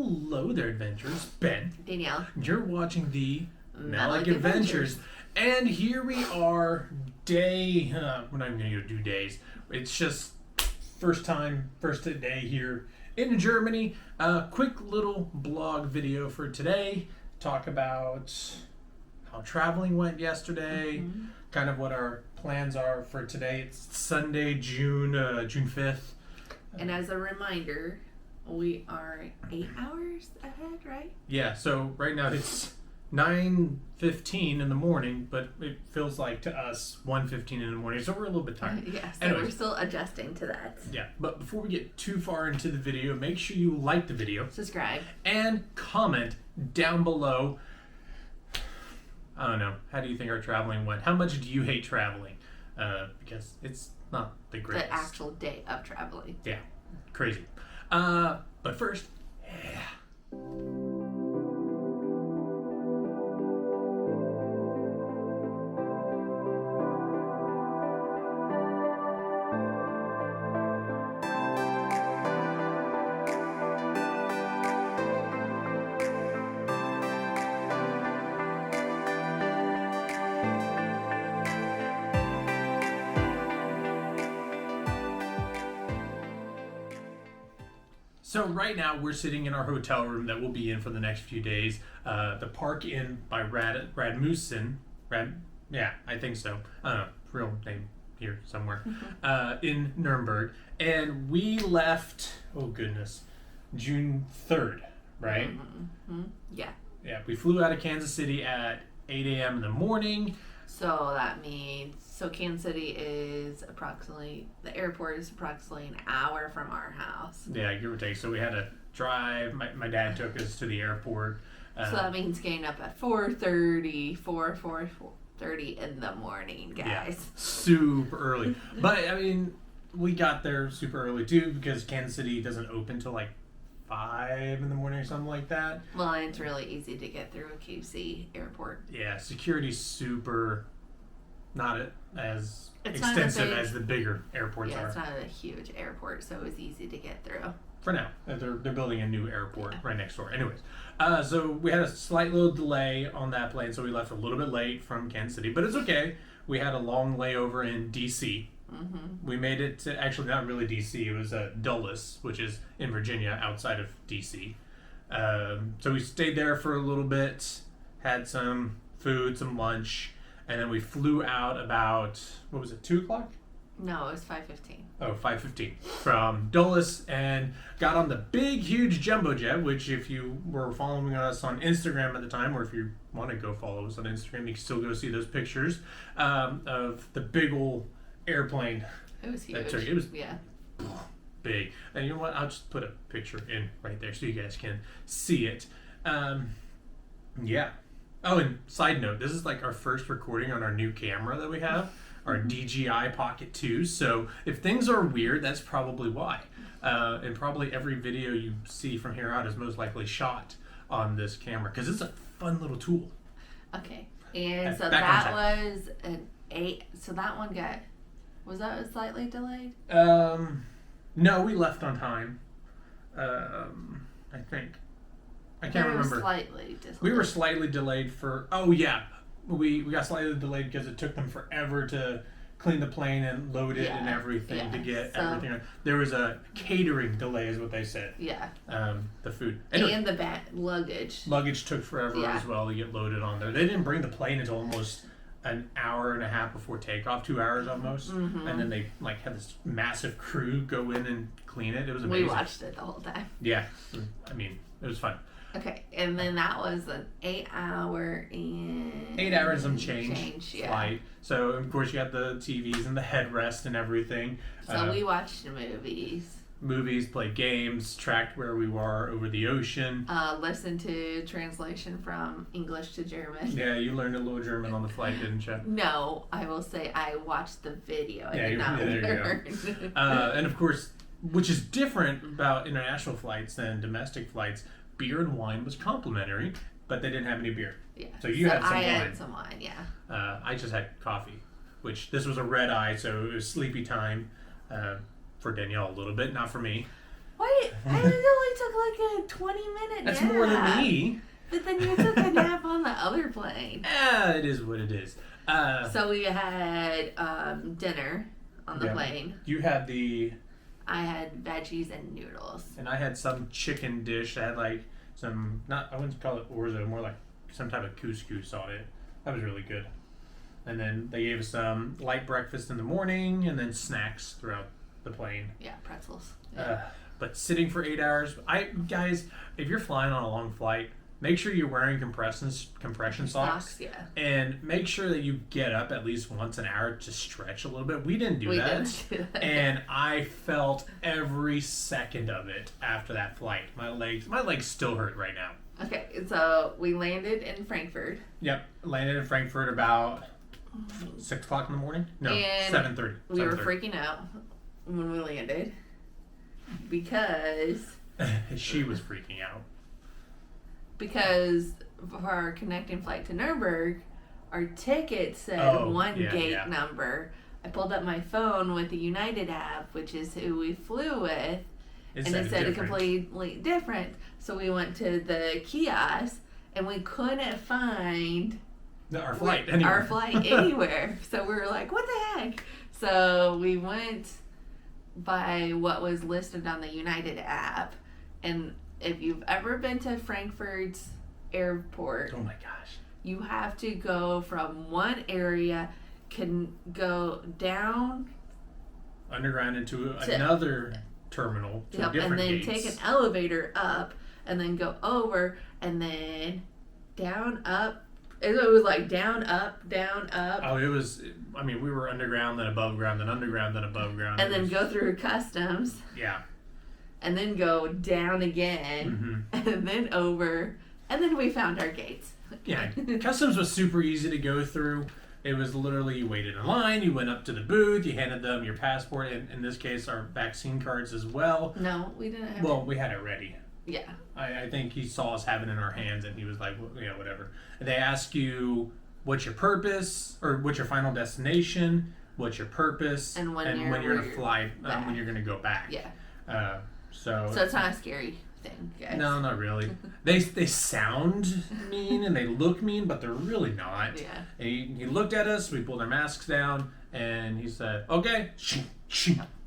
Hello there, adventurers. Ben. Danielle. You're watching the Melick Adventures. And here we are, day... we're not even going to do days. It's just first day here in Germany. Quick little blog video for today. Talk about how traveling went yesterday. Mm-hmm. Kind of what our plans are for today. It's Sunday, June 5th. And as a reminder, we are 8 hours ahead, right? Yeah, so right now it's 9:15 in the morning, but it feels like to us 1:15 in the morning, so we're a little bit tired. Yeah, so we're still adjusting to that. Yeah, but before we get too far into the video, make sure you like the video. Subscribe. And comment down below. I don't know, how do you think our traveling went? How much do you hate traveling? Because it's not the greatest. The actual day of traveling. Yeah, crazy. But first, yeah. So right now we're sitting in our hotel room that we'll be in for the next few days. The Park Inn by Radmussen. Yeah, I think so. I don't know, real name here somewhere. In Nuremberg. And we left, oh goodness, June 3rd, right? Mm-hmm. Yeah. Yeah, we flew out of Kansas City at 8 a.m. in the morning. So that means, Kansas City is the airport is approximately an hour from our house. Yeah, give or take. So we had to drive. My dad took us to the airport. So that means getting up at 4:30 in the morning, guys. Yeah, super early. But, I mean, we got there super early, too, because Kansas City doesn't open till, 5 in the morning or something like that. Well, and it's really easy to get through a KC airport. Yeah, security's super not as extensive as the bigger airports are. Yeah, it's not a huge airport, so it was easy to get through. For now. They're building a new airport right next door. Anyways, so we had a slight little delay on that plane, so we left a little bit late from Kansas City, but it's okay. We had a long layover in D.C. Mm-hmm. We made it to, actually not really D.C., it was Dulles, which is in Virginia, outside of D.C. So we stayed there for a little bit, had some food, some lunch, and then we flew out about, 2 o'clock? No, it was 5:15. Oh, 5:15 from Dulles, and got on the big, huge jumbo jet, which if you were following us on Instagram at the time, or if you want to go follow us on Instagram, you can still go see those pictures of the big old airplane. It was huge. It was big. And you know what? I'll just put a picture in right there so you guys can see it. Yeah. Oh, and side note, this is our first recording on our new camera that we have, our DJI Pocket 2. So if things are weird, that's probably why. And probably every video you see from here out is most likely shot on this camera because it's a fun little tool. Okay. And so that was an 8. So that one was that slightly delayed? No, we left on time. I think. I can't remember. We were slightly delayed for... Oh, yeah. We got slightly delayed because it took them forever to clean the plane and load it and everything to get everything. There was a catering delay is what they said. Yeah. The food. Anyway, and the luggage. Luggage took forever as well to get loaded on there. They didn't bring the plane until almost an hour and a half before takeoff, 2 hours almost. Mm-hmm. And then they had this massive crew go in and clean it. It was amazing. We watched it the whole time. Yeah. I mean, it was fun. Okay, and then that was an 8 hour and... 8 hours and change flight. So, of course, you got the TVs and the headrest and everything. So we watched movies. Played games, tracked where we were over the ocean. Listened to translation from English to German. Yeah, you learned a little German on the flight, didn't you? No, I will say I watched the video. There you go. And, of course, which is different about international flights than domestic flights, beer and wine was complimentary, but they didn't have any beer. Yeah. So you had some wine. I had some wine, yeah. I just had coffee, which this was a red eye, so it was sleepy time for Danielle a little bit, not for me. What? What? I only took like a 20-minute nap. That's more than me. But then you took a nap on the other plane. It is what it is. So we had dinner on the plane. You had I had veggies and noodles. And I had some chicken dish that had like some, I wouldn't call it orzo, more like some type of couscous on it. That was really good. And then they gave us some light breakfast in the morning and then snacks throughout the plane. Yeah, pretzels. Yeah. But sitting for 8 hours, guys, if you're flying on a long flight, make sure you're wearing compression socks. Yeah. And make sure that you get up at least once an hour to stretch a little bit. We didn't do that. And I felt every second of it after that flight. My legs still hurt right now. Okay, so we landed in Frankfurt. Yep, landed in Frankfurt about 6 o'clock in the morning? No, 7:30. We were freaking out when we landed because... She was freaking out. Because for our connecting flight to Nuremberg, our ticket said gate number. I pulled up my phone with the United app, which is who we flew with, and it said completely different. So we went to the kiosk, and we couldn't find our flight anywhere. So we were like, what the heck? So we went by what was listed on the United app, and if you've ever been to Frankfurt's airport, oh my gosh, you have to go from one area, can go down underground into another terminal to different and then gates. take an elevator up and then go over and then down up. It was like down up. Oh, it was. I mean, we were underground, then above ground, then underground, then above ground, and then go through customs. Yeah. And then go down again, and then over, and then we found our gates. Yeah, customs was super easy to go through. It was literally, you waited in line, you went up to the booth, you handed them your passport, and in this case, our vaccine cards as well. No, we didn't have Well, we had it ready. Yeah. I think he saw us having it in our hands, and he was like, well, yeah, whatever. And they ask you, what's your purpose, or what's your final destination, what's your purpose, and when you're going to fly, when you're going to go back. Yeah. So it's not a scary thing, guys. No, not really. They sound mean and they look mean, but they're really not. Yeah. And he looked at us. We pulled our masks down, and he said, "Okay,"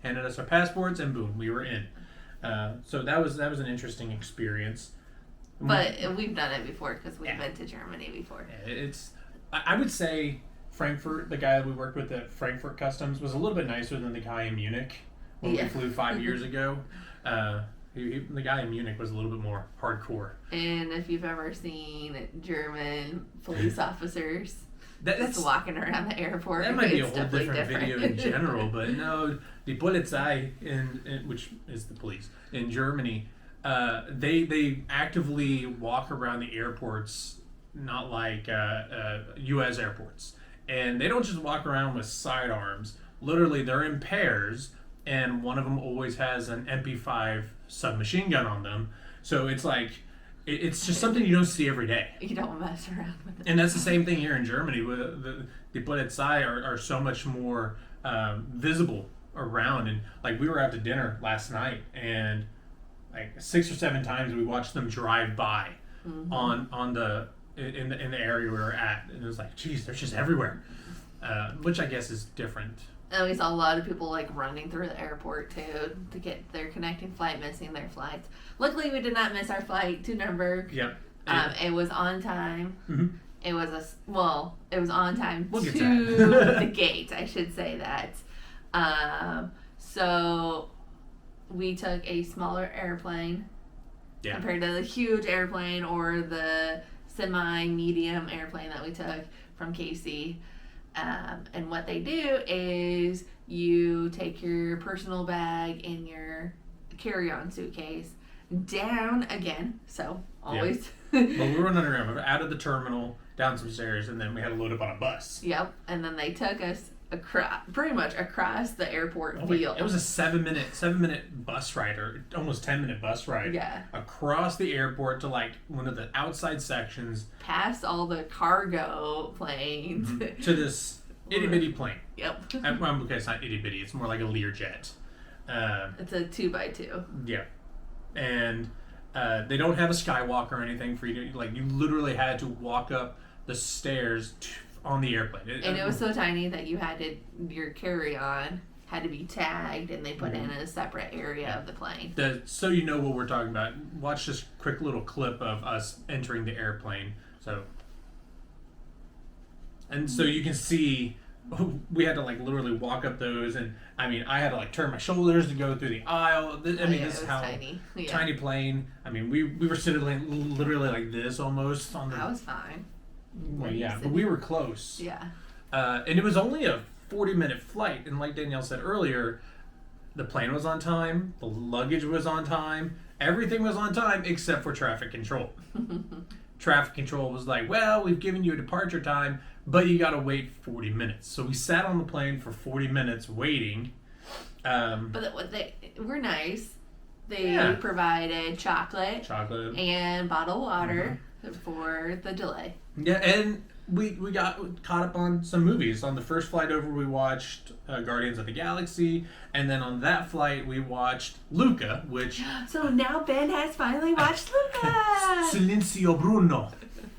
handed us our passports, and boom, we were in. So that was an interesting experience. But we've done it before because we've been to Germany before. I would say Frankfurt. The guy that we worked with at Frankfurt Customs was a little bit nicer than the guy in Munich when we flew 5 years ago. The guy in Munich was a little bit more hardcore. And if you've ever seen German police officers that's walking around the airport, that might be a whole different video in general. But no, the Polizei, which is the police in Germany, they actively walk around the airports, not like U.S. airports, and they don't just walk around with sidearms. Literally, they're in pairs. And one of them always has an MP5 submachine gun on them. So it's like, it's just something you don't see every day. You don't mess around with it. And that's the same thing here in Germany. The Polizei are so much more visible around. And like, we were out to dinner last night, and like 6 or 7 times we watched them drive by in the area we were at. And it was like, geez, they're just everywhere. Which I guess is different. And we saw a lot of people like running through the airport too to get their connecting flight, missing their flights. Luckily, we did not miss our flight to Nuremberg. Yep. It was on time. Mm-hmm. It was it was on time to the gate. I should say that. So we took a smaller airplane compared to the huge airplane or the semi-medium airplane that we took from KC. And what they do is you take your personal bag and your carry-on suitcase down again. So always. But we were underground. We were out of the terminal, down some stairs, and then we had to load up on a bus. Yep. And then they took us pretty much across the airport field. It was a 7-minute bus ride, or almost 10-minute bus ride. Yeah. Across the airport to like one of the outside sections. Past all the cargo planes. Mm-hmm. To this itty bitty plane. Yep. Okay, it's not itty bitty. It's more like a Learjet. It's a 2x2. Yeah. and they don't have a skywalk or anything for you to, like, you literally had to walk up the stairs on the airplane. And it was so tiny that you had to, your carry-on had to be tagged, and they put it in a separate area of the plane. So you know what we're talking about, watch this quick little clip of us entering the airplane. So you can see we had to like literally walk up those, and I mean I had to like turn my shoulders to go through the aisle. This is how tiny plane. I mean we were sitting like, literally like this almost on the. I was fine. Well, yeah, but we were close. Yeah. And it was only a 40-minute flight, and like Danielle said earlier, the plane was on time, the luggage was on time, everything was on time except for traffic control. Traffic control was like, well, we've given you a departure time, but you gotta wait 40 minutes. So we sat on the plane for 40 minutes waiting. But they were nice. They provided chocolate and bottled water for the delay. Yeah, and we got caught up on some movies. On the first flight over, we watched Guardians of the Galaxy, and then on that flight, we watched Luca, which... So now Ben has finally watched Luca! Silencio Bruno.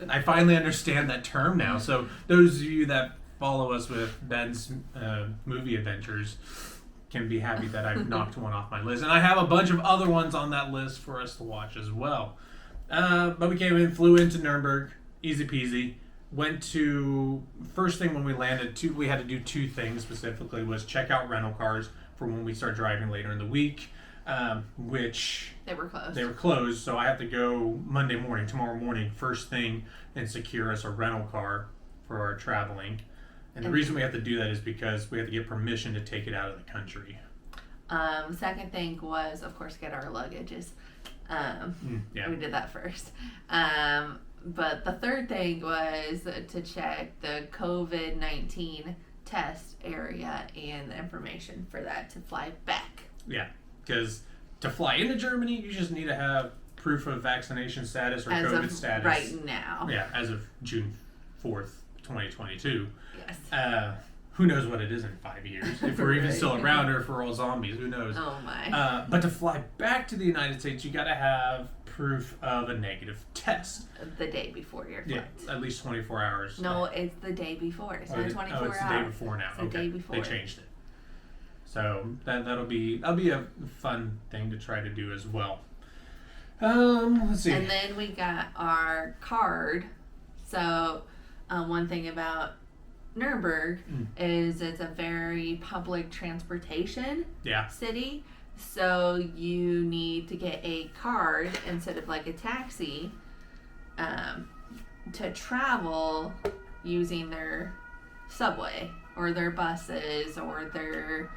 I finally understand that term now. So those of you that follow us with Ben's movie adventures can be happy that I've knocked one off my list. And I have a bunch of other ones on that list for us to watch as well. But we came in, flew into Nuremberg, easy peasy. Went to, first thing when we landed, we had to do two things specifically, was check out rental cars for when we start driving later in the week, which... They were closed. They were closed, so I have to go tomorrow morning, first thing, and secure us a rental car for our traveling. And the reason we have to do that is because we have to get permission to take it out of the country. Second thing was, of course, get our luggages. We did that first. But the third thing was to check the COVID-19 test area and the information for that to fly back. Yeah, because to fly into Germany, you just need to have proof of vaccination status or COVID status. Right now. Yeah, as of June 4th, 2022. Yes. Who knows what it is in 5 years? If we're even still around or if we're all zombies, who knows? Oh my. But to fly back to the United States, you got to have proof of a negative test. The day before your flight. Yeah, at least 24 hours. No, it's the day before. It's not 24 hours. Oh, it's the day before now. It's the day before. They changed it. So that'll be a fun thing to try to do as well. Let's see. And then we got our card. So one thing about Nuremberg is it's a very public transportation city. So you need to get a card instead of like a taxi to travel using their subway or their buses or their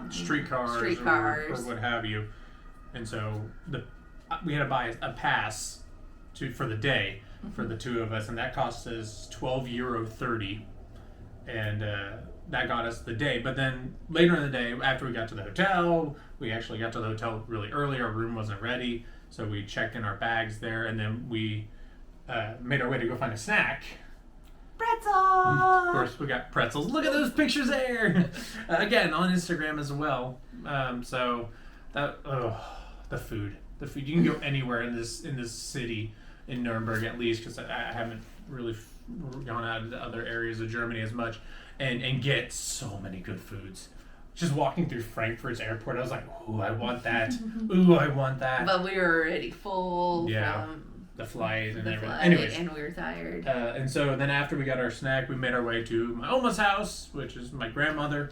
streetcars or what have you. And so we had to buy a pass for the day for the two of us, and that cost us €12.30, and that got us the day. But then later in the day, after we got to the hotel, we actually got to the hotel really early. Our room wasn't ready, so we checked in our bags there, and then we made our way to go find a snack. Pretzel! Of course, we got pretzels. Look at those pictures there! Again, on Instagram as well. So, the food. You can go anywhere in this city, in Nuremberg at least, because I haven't really gone out into other areas of Germany as much, and get so many good foods. Just walking through Frankfurt's airport, I was like, ooh, I want that. Ooh, I want that. But we were already full from the flight and everything. Anyways, and we were tired. And so then after we got our snack, we made our way to my Oma's house, which is my grandmother,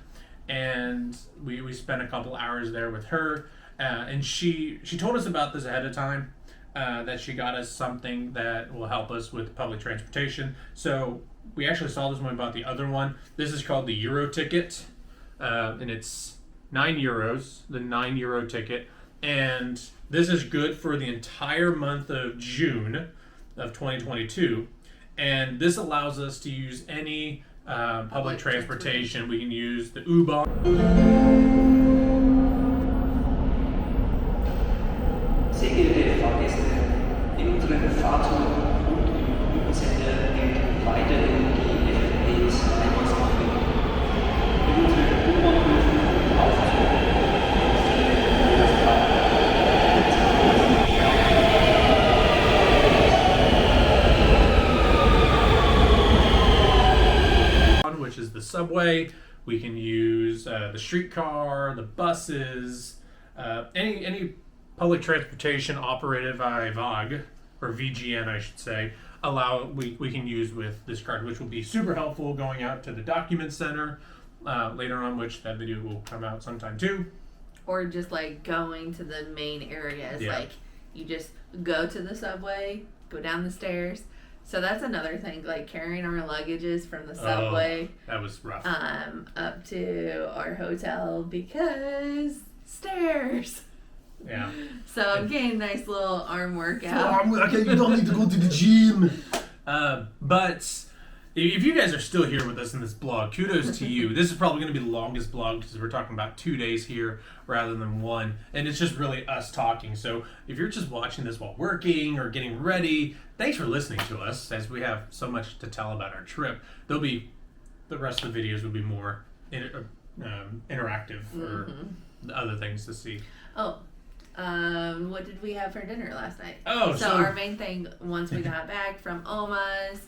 and we spent a couple hours there with her. And she told us about this ahead of time, that she got us something that will help us with public transportation. So we actually saw this when we bought the other one. This is called the Euro ticket, and it's €9, the €9 ticket. And this is good for the entire month of June of 2022. And this allows us to use any public transportation. We can use the U-Bahn. Sehr geehrte Fahrgäste, in unseren Fahrzeugen und im Rückensender gilt weiterhin die FFP2-Maßnahme. In unseren U-Bahnhöfen und Aufzügen subway. We can use the streetcar, the buses, any public transportation operated by VOG, or VGN, I should say. We can use with this card, which will be super helpful going out to the document center later on, which that video will come out sometime too. Or just like going to the main areas, Yeah. like you just go to the subway, go down the stairs. So that's another thing, like carrying our luggages from the subway That was rough. up to our hotel because stairs. Yeah. So I'm getting a nice little arm workout. Okay, you don't need to go to the gym. But if you guys are still here with us in this blog, kudos to you. This is probably going to be the longest blog because we're talking about 2 days here rather than one. And it's just really us talking. So if you're just watching this while working or getting ready, thanks for listening to us as we have so much to tell about our trip. The rest of the videos will be more interactive or other things to see. Oh, what did we have for dinner last night? Oh, so our main thing, once we got back from Oma's,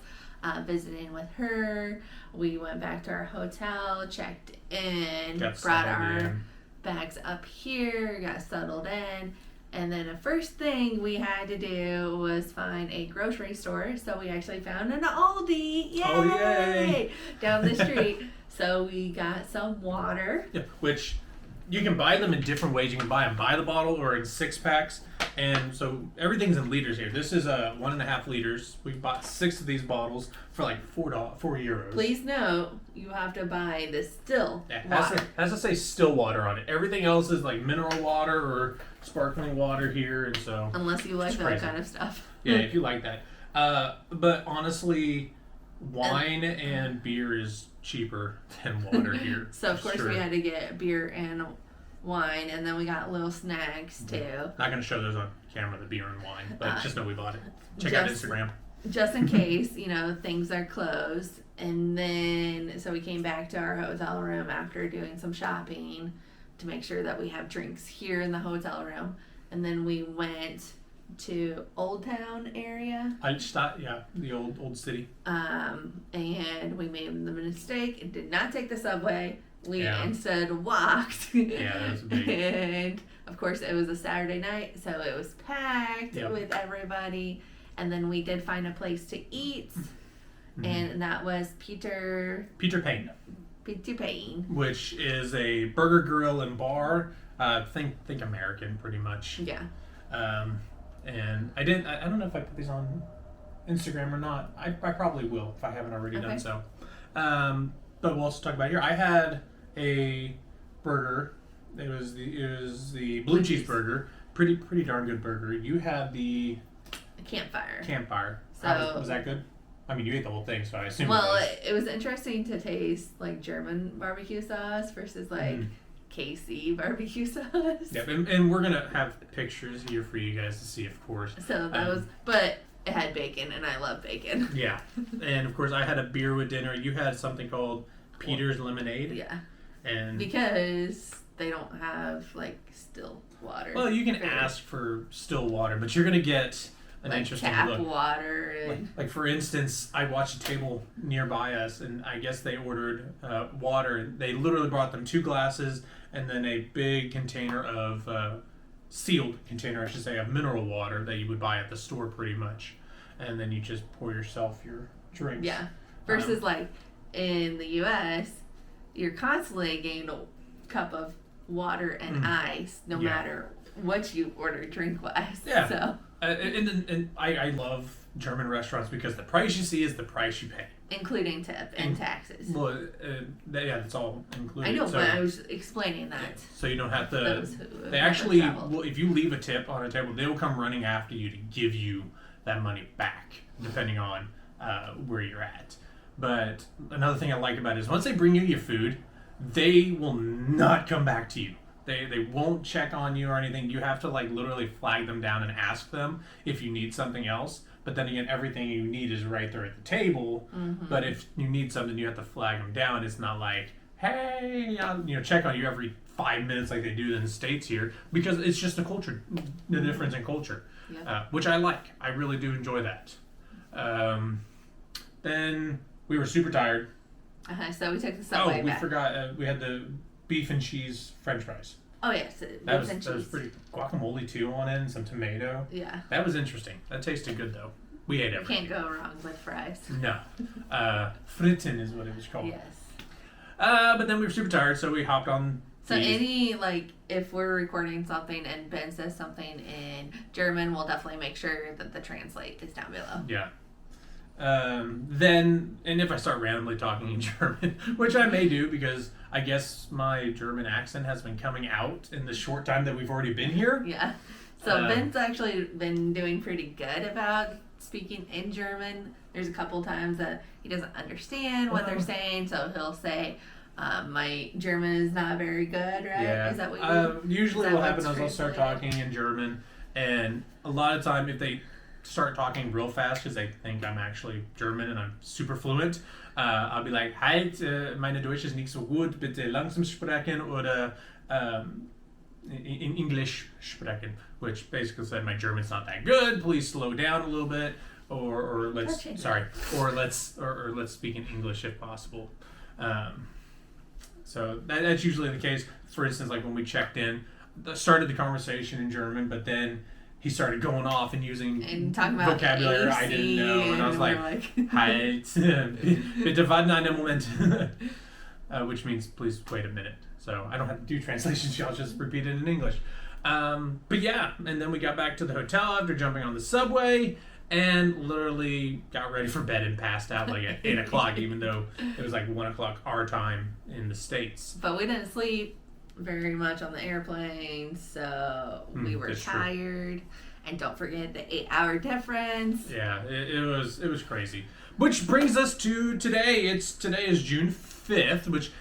visiting with her, we went back to our hotel, checked in, brought our bags up here, got settled in, and then the first thing we had to do was find a grocery store. So we actually found an Aldi, yay! Oh, yay! Down the street. So we got some water. Yeah, which you can buy them in different ways. You can buy them by the bottle or in 6-packs. And so everything's in liters here. This is 1.5 liters. We bought 6 of these bottles for like €4. Please note, you have to buy the still water. Has to say still water on it. Everything else is like mineral water or sparkling water here. And so unless you like it's that crazy. kind of stuff. Yeah, if you like that. But honestly, wine and beer is cheaper than water here. So of course Sure. we had to get beer and wine, and then we got little snacks too. Not going to show those on camera, the beer and wine, but just know we bought it. Check out just- Instagram. Just in case, things are closed. And then, so we came back to our hotel room after doing some shopping to make sure that we have drinks here in the hotel room. And then we went to Old Town area. I just thought, the old city. And we made the mistake and did not take the subway. We Yeah. instead walked. Yeah, that was big. And of course it was a Saturday night, so it was packed Yep. with everybody. And then we did find a place to eat, and that was Peter Payne, Payne. which is a burger grill and bar. Think American, pretty much. Yeah. And I don't know if I put these on Instagram or not. I probably will if I haven't already done so. But we'll also talk about here. I had a burger. It was the blue cheeseburger. Pretty darn good burger. You had the campfire. So Was that good? I mean, you ate the whole thing, so I assume. well, it was. it was interesting to taste like German barbecue sauce versus like KC barbecue sauce. Yep, and we're gonna have pictures here for you guys to see, of course. So that was, but it had bacon, and I love bacon. Yeah, and of course I had a beer with dinner. You had something called Peter's Lemonade. Yeah. And Because they don't have like still water. well, you can ask for still water, but you're gonna get an like interesting tap look. water and Like for instance, I watched a table nearby us, and I guess they ordered water. They literally brought them 2 glasses and then a big container of sealed container, I should say, of mineral water that you would buy at the store, pretty much. And then you just pour yourself your drinks. yeah. Versus like in the U.S., you're constantly getting a cup of water and ice, no matter what you order drink wise. Yeah. So. And I love German restaurants because the price you see is the price you pay. Including tip and taxes. Well, that's all included. I know, so, but I was explaining that. so you don't have to. Those who have They never actually, traveled. if you leave a tip on a table, they will come running after you to give you that money back, depending on where you're at. But another thing I like about it is once they bring you your food, they will not come back to you. They won't check on you or anything. You have to like literally flag them down and ask them if you need something else. But then again, everything you need is right there at the table. Mm-hmm. But if you need something, you have to flag them down. It's not like, hey, I'll, check on you every 5 minutes like they do in the States here, because it's just a culture, the difference in culture, Yep. which I like. I really do enjoy that. Then we were super tired. So we took the subway Oh, we back. forgot. We had the beef and cheese French fries. Oh yes, That was pretty pretty too on it, and some tomato. Yeah. That was interesting. That tasted good though. We ate everything. Can't go wrong with fries. No. Fritten is what it was called. Yes. But then we were super tired, so we hopped on. So any, like, if we're recording something and Ben says something in German, we'll definitely make sure that the translate is down below. Yeah. Then, and if I start randomly talking in German, which I may do because I guess my German accent has been coming out in the short time that we've already been here. Yeah. So Ben's actually been doing pretty good about speaking in German. There's a couple times that he doesn't understand what they're saying, so he'll say, my German is not very good, right? Yeah. Is that what you usually is that what happens what's is I'll start translated? talking in German, and a lot of time if they start talking real fast because they think I'm actually German and I'm super fluent, I'll be like, halt, meine Deutsch ist nicht so gut, bitte langsam sprechen oder in English sprechen, which basically said my German's not that good, please slow down a little bit, or let's speak in English if possible. So that's usually the case. For instance, like when we checked in, started the conversation in German, but then he started going off and using talking about vocabulary AC, I didn't know, and I was like, halt, bitte warten einen Moment, which means please wait a minute. So I don't have to do translations, I'll just repeat it in English. But yeah, and then we got back to the hotel after jumping on the subway, and literally got ready for bed and passed out like at 8 o'clock, even though it was like 1 o'clock our time in the States. But we didn't sleep very much on the airplane, so we were tired. True. And don't forget the 8-hour difference. Yeah, it was crazy. Which brings us to today. Today is June 5th, which